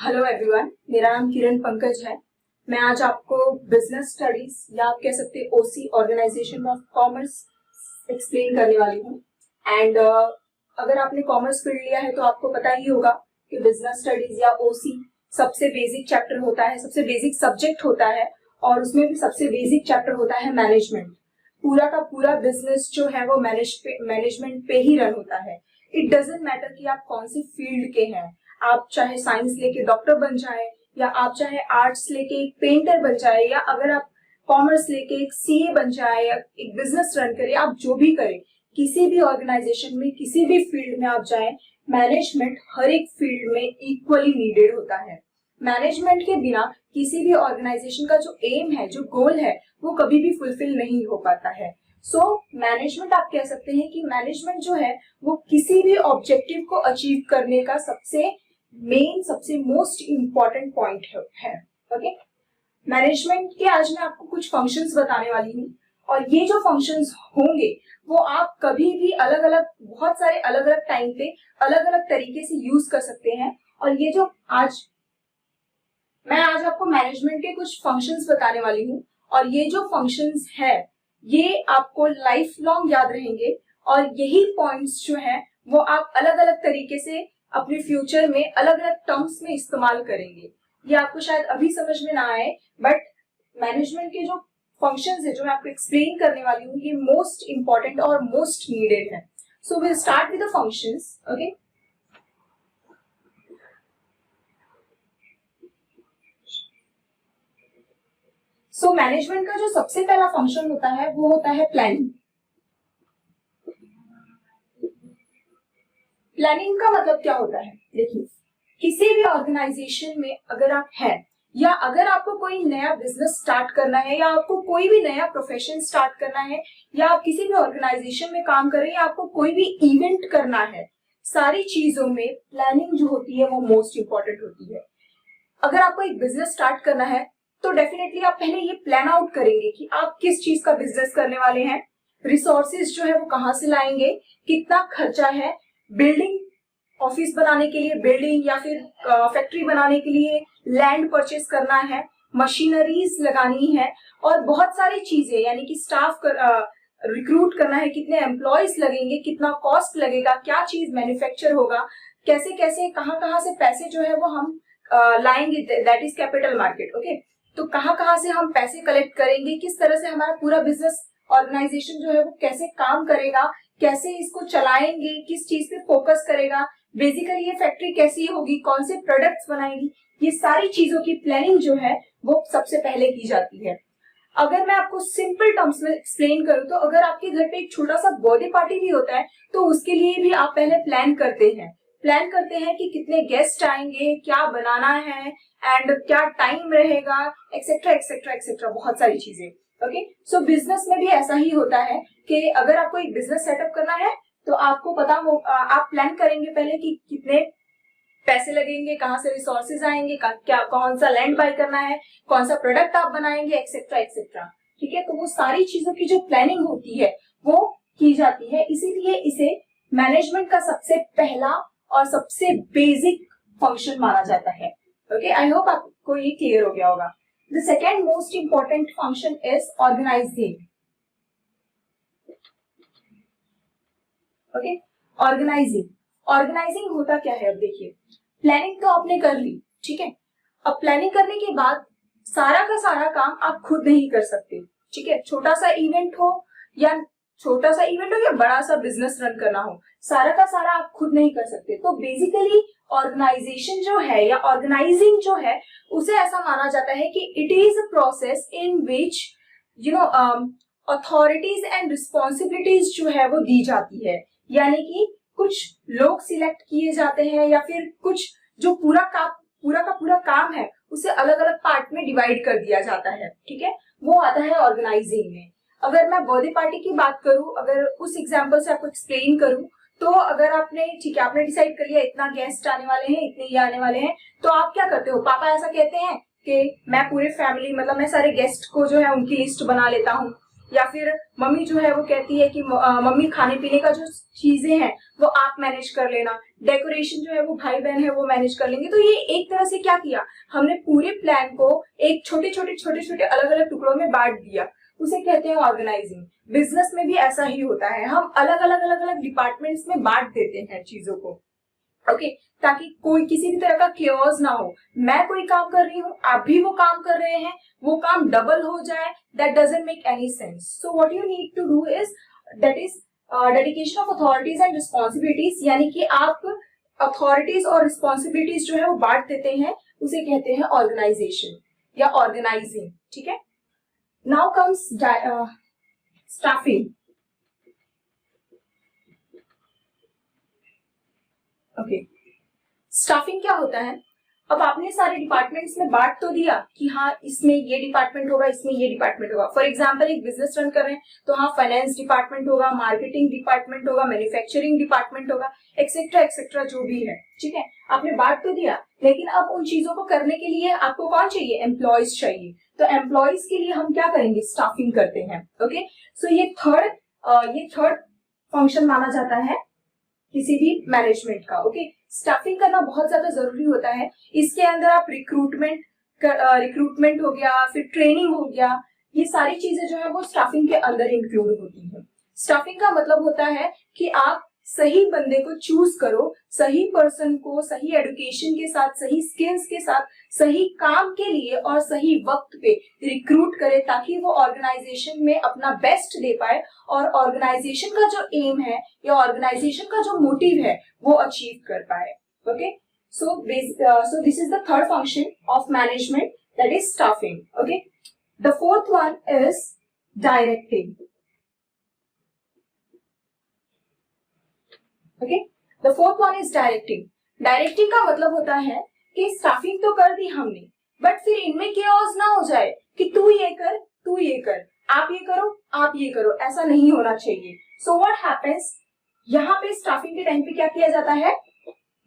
Hello everyone, मेरा नाम किरण पंकज है। मैं आज आपको बिजनेस स्टडीज या आप कह सकते हैं ओसी ऑर्गेनाइजेशन ऑफ कॉमर्स एक्सप्लेन करने वाली हूँ। एंड अगर आपने कॉमर्स फील्ड लिया है तो आपको पता ही होगा कि बिजनेस स्टडीज या ओसी सबसे बेसिक चैप्टर होता है, सबसे बेसिक सब्जेक्ट होता है और उसमें भी सबसे बेसिक चैप्टर होता है मैनेजमेंट। पूरा का पूरा बिजनेस जो है वो मैनेजमेंट पे ही रन होता है। इट डजेंट मैटर कि आप कौन सी फील्ड के हैं, आप चाहे साइंस लेके डॉक्टर बन जाए या आप चाहे आर्ट्स लेके एक पेंटर बन जाए या अगर आप कॉमर्स लेके एक सीए बन जाए या एक बिजनेस रन करे, आप जो भी करें, किसी भी ऑर्गेनाइजेशन में किसी भी फील्ड में आप जाएं, मैनेजमेंट हर एक फील्ड में इक्वली नीडेड होता है। मैनेजमेंट के बिना किसी भी ऑर्गेनाइजेशन का जो एम है, जो गोल है, वो कभी भी फुलफिल नहीं हो पाता है। सो मैनेजमेंट आप कह सकते हैं कि मैनेजमेंट जो है वो किसी भी ऑब्जेक्टिव को अचीव करने का सबसे मेन, सबसे मोस्ट इम्पॉर्टेंट पॉइंट है। ओके, मैनेजमेंट के आज मैं आपको कुछ फंक्शंस बताने वाली हूँ और ये जो फंक्शंस होंगे वो आप कभी भी अलग अलग, बहुत सारे अलग अलग टाइम पे अलग अलग तरीके से यूज कर सकते हैं। और ये जो मैं आज आपको मैनेजमेंट के कुछ फंक्शंस बताने वाली हूँ और ये जो फंक्शंस है ये आपको लाइफ लॉन्ग याद रहेंगे और यही पॉइंट्स जो है वो आप अलग अलग तरीके से अपने फ्यूचर में अलग अलग टर्म्स में इस्तेमाल करेंगे। ये आपको शायद अभी समझ में ना आए, बट मैनेजमेंट के जो फंक्शंस है जो मैं आपको एक्सप्लेन करने वाली हूँ ये मोस्ट इंपॉर्टेंट और मोस्ट नीडेड है। So will start with the functions. Okay, so management का जो सबसे पहला फंक्शन होता है वो होता है प्लानिंग। प्लानिंग का मतलब क्या होता है? देखिए, किसी भी ऑर्गेनाइजेशन में अगर आप हैं या अगर आपको कोई नया बिजनेस स्टार्ट करना है या आपको कोई भी नया प्रोफेशन स्टार्ट करना है या आप किसी भी ऑर्गेनाइजेशन में काम कर रहे हैं या आपको कोई भी इवेंट करना है, सारी चीजों में प्लानिंग जो होती है वो मोस्ट इंपॉर्टेंट होती है। अगर आपको एक बिजनेस स्टार्ट करना है तो डेफिनेटली आप पहले ये प्लान आउट करेंगे कि आप किस चीज का बिजनेस करने वाले हैं, रिसोर्सेज जो है वो कहाँ से लाएंगे, कितना खर्चा है, बिल्डिंग, ऑफिस बनाने के लिए बिल्डिंग या फिर फैक्ट्री बनाने के लिए लैंड परचेस करना है, मशीनरीज लगानी है और बहुत सारी चीजें, यानी कि स्टाफ रिक्रूट करना है, कितने एम्प्लॉयज लगेंगे, कितना कॉस्ट लगेगा, क्या चीज मैन्युफैक्चर होगा, कैसे कैसे कहाँ से पैसे जो है वो हम लाएंगे, that is capital market. Okay, तो कहाँ से हम पैसे कलेक्ट करेंगे, किस तरह से हमारा पूरा बिजनेस ऑर्गेनाइजेशन जो है वो कैसे काम करेगा, कैसे इसको चलाएंगे, किस चीज पे फोकस करेगा, बेसिकली ये फैक्ट्री कैसी होगी, कौन से प्रोडक्ट्स बनाएंगी, ये सारी चीजों की प्लानिंग जो है वो सबसे पहले की जाती है। अगर मैं आपको सिंपल टर्म्स में एक्सप्लेन करूं तो अगर आपके घर पे एक छोटा सा बर्थडे पार्टी भी होता है तो उसके लिए भी आप पहले प्लान करते हैं कि कितने गेस्ट आएंगे, क्या बनाना है एंड क्या टाइम रहेगा, एक्सेट्रा एक्सेट्रा एक्सेट्रा, बहुत सारी चीजें। ओके, सो बिजनेस में भी ऐसा ही होता है कि अगर आपको एक बिजनेस सेटअप करना है तो आपको पता हो, आप प्लान करेंगे पहले कि कितने पैसे लगेंगे, कहाँ से रिसोर्सेज आएंगे, क्या कौन सा लैंड बाय करना है, कौन सा प्रोडक्ट आप बनाएंगे, एक्सेट्रा एक्सेट्रा। ठीक है, तो वो सारी चीजों की जो प्लानिंग होती है वो की जाती है, इसीलिए इसे मैनेजमेंट का सबसे पहला और सबसे बेसिक फंक्शन माना जाता है। ओके, आई होप आपको ये क्लियर हो गया होगा। The second most important function is organizing. Okay, organizing होता क्या है? अब देखिए, प्लानिंग तो आपने कर ली, ठीक है, अब प्लानिंग करने के बाद सारा का सारा काम आप खुद नहीं कर सकते। ठीक है, छोटा सा इवेंट हो या बड़ा सा बिजनेस रन करना हो, सारा का सारा आप खुद नहीं कर सकते। तो बेसिकली ऑर्गेनाइजेशन जो है या ऑर्गेनाइजिंग जो है उसे ऐसा माना जाता है कि it is a process in which authorities and responsibilities जो है वो दी जाती है, यानी कि कुछ लोग सिलेक्ट किए जाते हैं या फिर कुछ जो पूरा का पूरा काम है उसे अलग अलग पार्ट में डिवाइड कर दिया जाता है। ठीक है, वो आता है ऑर्गेनाइजिंग में। अगर मैं बर्थडे पार्टी की बात करूं, अगर उस एग्जांपल से आपको एक्सप्लेन करूं, तो अगर आपने डिसाइड कर लिया इतना गेस्ट आने वाले हैं, इतने ये आने वाले हैं, तो आप क्या करते हो? पापा ऐसा कहते हैं कि मैं पूरे फैमिली, मतलब मैं सारे गेस्ट को जो है उनकी लिस्ट बना लेता हूँ, या फिर मम्मी जो है वो कहती है कि मम्मी खाने पीने का जो चीजें हैं वो आप मैनेज कर लेना, डेकोरेशन जो है वो भाई बहन है वो मैनेज कर लेंगे। तो ये एक तरह से क्या किया, हमने पूरे प्लान को एक छोटे छोटे अलग अलग टुकड़ों में बांट दिया, उसे कहते हैं ऑर्गेनाइजिंग। बिजनेस में भी ऐसा ही होता है, हम अलग अलग डिपार्टमेंट्स में बांट देते हैं चीजों को, ओके ताकि कोई किसी भी तरह का केओस ना हो। मैं कोई काम कर रही हूँ, आप भी वो काम कर रहे हैं, वो काम डबल हो जाए, that doesn't make any sense. So what you need to do is that is dedication of authorities and responsibilities, यानी कि आप अथॉरिटीज और रिस्पॉन्सिबिलिटीज जो है वो बांट देते हैं, उसे कहते हैं ऑर्गेनाइजेशन या ऑर्गेनाइजिंग। ठीक है, now comes staffing. Okay, staffing क्या होता है, अब आपने सारे डिपार्टमेंट्स में बांट तो दिया कि हाँ इसमें ये डिपार्टमेंट होगा, इसमें ये डिपार्टमेंट होगा। फॉर एग्जांपल एक बिजनेस रन कर रहे हैं तो हाँ फाइनेंस डिपार्टमेंट होगा, मार्केटिंग डिपार्टमेंट होगा, मैन्युफैक्चरिंग डिपार्टमेंट होगा, एक्सेट्रा एक्सेट्रा जो भी है। ठीक है, आपने बांट तो दिया, लेकिन अब उन चीजों को करने के लिए आपको कौन चाहिए, एम्प्लॉयज चाहिए। तो एम्प्लॉयज के लिए हम क्या करेंगे, स्टाफिंग करते हैं। ओके, सो ये थर्ड फंक्शन माना जाता है किसी भी मैनेजमेंट का। ओके, स्टाफिंग करना बहुत ज्यादा जरूरी होता है। इसके अंदर आप रिक्रूटमेंट हो गया, फिर ट्रेनिंग हो गया, ये सारी चीजें जो है वो स्टाफिंग के अंदर इंक्लूड होती है। स्टाफिंग का मतलब होता है कि आप सही बंदे को चूज करो, सही पर्सन को सही एजुकेशन के साथ, सही स्किल्स के साथ, सही काम के लिए और सही वक्त पे रिक्रूट करे, ताकि वो ऑर्गेनाइजेशन में अपना बेस्ट दे पाए और ऑर्गेनाइजेशन का जो एम है या ऑर्गेनाइजेशन का जो मोटिव है वो अचीव कर पाए। Okay, so this is the third function of management, that is staffing. Okay, the fourth one is directing. Okay, the fourth one is directing. Directing का मतलब होता है कि स्टाफिंग तो कर दी हमने, बट फिर इनमें केओस ना हो जाए कि तू ये कर, तू ये कर, आप ये करो, आप ये करो, ऐसा नहीं होना चाहिए। सो व्हाट हैपेंस, यहाँ पे स्टाफिंग के टाइम पे क्या किया जाता है,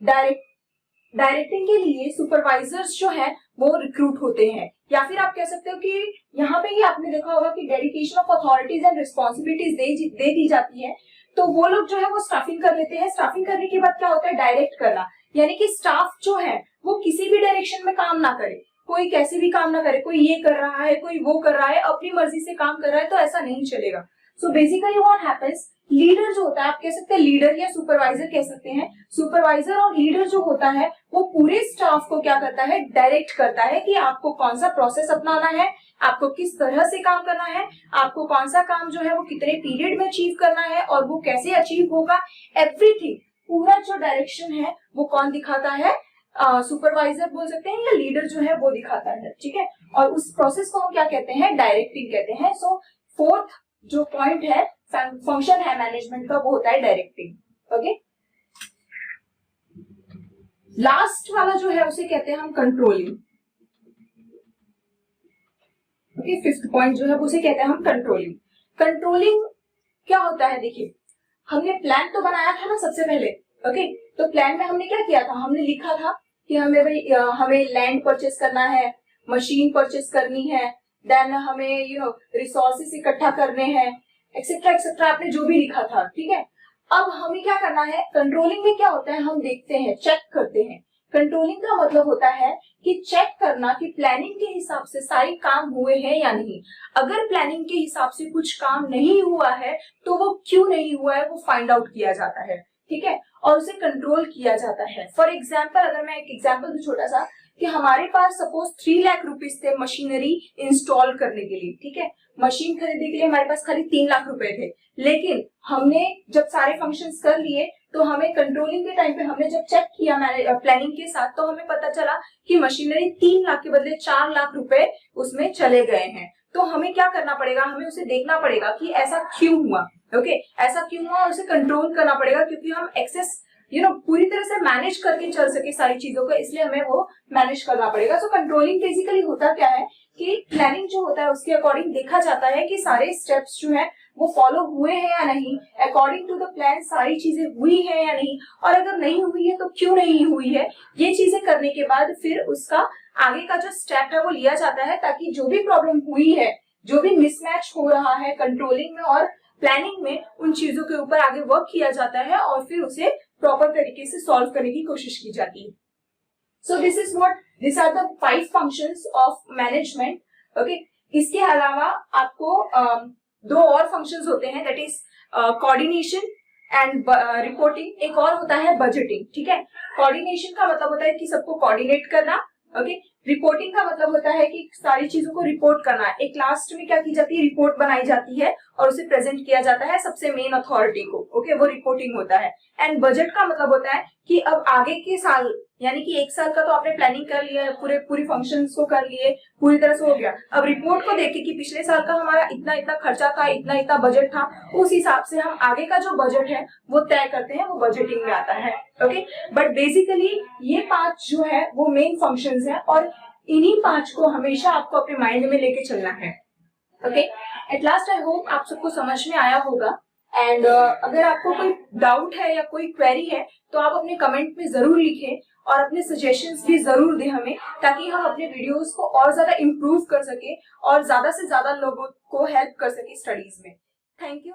डायरेक्टिंग के लिए सुपरवाइजर्स जो है वो रिक्रूट होते हैं, या फिर आप कह सकते हो कि यहाँ पे ही आपने देखा होगा कि dedication of authorities and responsibilities दे दी जाती है, तो वो लोग जो है वो स्टाफिंग कर लेते हैं। स्टाफिंग करने के बाद क्या होता है, डायरेक्ट करना, यानी कि स्टाफ जो है वो किसी भी डायरेक्शन में काम ना करे, कोई कैसे भी काम ना करे, कोई ये कर रहा है, कोई वो कर रहा है, अपनी मर्जी से काम कर रहा है, तो ऐसा नहीं चलेगा। So basically what happens, leader जो होता है, आप कह सकते हैं लीडर या सुपरवाइजर कह सकते हैं, सुपरवाइजर और लीडर जो होता है वो पूरे स्टाफ को क्या करता है, डायरेक्ट करता है कि आपको कौन सा प्रोसेस अपनाना है, आपको किस तरह से काम करना है, आपको कौन सा काम जो है वो कितने पीरियड में अचीव करना है और वो कैसे अचीव होगा, एवरीथिंग, पूरा जो डायरेक्शन है वो कौन दिखाता है, सुपरवाइजर बोल सकते हैं या लीडर जो है वो दिखाता है। ठीक है, और उस प्रोसेस को हम क्या कहते हैं, डायरेक्टिंग कहते हैं। सो फोर्थ जो पॉइंट है, फंक्शन है मैनेजमेंट का, वो होता है डायरेक्टिंग। ओके, लास्ट वाला जो है उसे कहते हैं हम कंट्रोलिंग। ओके, फिफ्थ पॉइंट जो है उसे कहते हैं हम कंट्रोलिंग। कंट्रोलिंग क्या होता है, देखिए हमने प्लान तो बनाया था ना सबसे पहले। ओके, तो प्लान में हमने क्या किया था, हमने लिखा था कि हमें लैंड परचेस करना है, मशीन परचेस करनी है, देन हमें रिसोर्सेस इकट्ठा करने हैं, एक्सेट्रा एक्सेट्रा, आपने जो भी लिखा था। ठीक है, अब हमें क्या करना है, कंट्रोलिंग में क्या होता है, हम देखते हैं, चेक करते हैं। कंट्रोलिंग का मतलब होता है कि चेक करना कि प्लानिंग के हिसाब से सारे काम हुए हैं या नहीं। अगर प्लानिंग के हिसाब से कुछ काम नहीं हुआ है तो वो क्यों नहीं हुआ है वो फाइंड आउट किया जाता है। ठीक है, और उसे कंट्रोल किया जाता है। फॉर एग्जाम्पल, अगर मैं एक एग्जाम्पल दूं छोटा सा, कि हमारे पास सपोज 3 लाख रुपीज थे मशीनरी इंस्टॉल करने के लिए। ठीक है, मशीन खरीदने के लिए हमारे पास खाली 3 लाख रुपए थे, लेकिन हमने जब सारे फंक्शंस कर लिए तो हमें कंट्रोलिंग के टाइम पे हमने जब चेक किया प्लानिंग के साथ, तो हमें पता चला कि मशीनरी 3 लाख के बदले 4 लाख रुपए उसमें चले गए हैं। तो हमें क्या करना पड़ेगा, हमें उसे देखना पड़ेगा कि ऐसा क्यों हुआ। ओके, ऐसा क्यों हुआ और उसे कंट्रोल करना पड़ेगा, क्योंकि हम एक्सेस पूरी तरह से मैनेज करके चल सके सारी चीजों को, इसलिए हमें वो मैनेज करना पड़ेगा। सो कंट्रोलिंग बेसिकली होता क्या है कि प्लानिंग जो होता है उसके अकॉर्डिंग देखा जाता है कि सारे स्टेप्स जो है वो फॉलो हुए हैं या नहीं, अकॉर्डिंग टू द प्लान सारी चीजें हुई है या नहीं, और अगर नहीं हुई है तो क्यों नहीं हुई है। ये चीजें करने के बाद फिर उसका आगे का जो स्टेप है वो लिया जाता है, ताकि जो भी प्रॉब्लम हुई है जो भी मिसमैच हो रहा है कंट्रोलिंग में और प्लानिंग में, उन चीजों के ऊपर आगे वर्क किया जाता है और फिर उसे प्रॉपर तरीके से सॉल्व करने की कोशिश की जाती है. So this are the 5 functions of management. Okay, इसके अलावा आपको 2 और फंक्शंस होते हैं, that is coordination and reporting. एक और होता है बजटिंग. ठीक है, कोऑर्डिनेशन का मतलब होता है कि सबको कोऑर्डिनेट करना. ओके, रिपोर्टिंग का मतलब होता है कि सारी चीजों को रिपोर्ट करना. एक लास्ट में क्या की जाती है, रिपोर्ट बनाई जाती है और उसे प्रेजेंट किया जाता है सबसे मेन अथॉरिटी को. ओके, वो रिपोर्टिंग होता है. एंड बजट का मतलब होता है कि अब आगे के साल, यानी कि 1 साल का तो आपने प्लानिंग कर लिया है, पूरी फंक्शंस को कर लिए, पूरी तरह से हो गया. अब रिपोर्ट को देखे कि पिछले साल का हमारा इतना इतना खर्चा था, इतना इतना बजट था, उस हिसाब से हम आगे का जो बजट है वो तय करते हैं, वो बजटिंग में आता है. ओके, बट बेसिकली ये 5 जो है वो मेन फंक्शंस है और इन्हीं 5 को हमेशा आपको अपने माइंड में लेके चलना है. Okay, at last I hope आप सबको समझ में आया होगा. एंड अगर आपको कोई डाउट है या कोई क्वेरी है तो आप अपने कमेंट में जरूर लिखें और अपने सजेशंस भी जरूर दें हमें, ताकि हम अपने वीडियोस को और ज्यादा इम्प्रूव कर सके और ज्यादा से ज्यादा लोगों को हेल्प कर सके स्टडीज में. Thank you.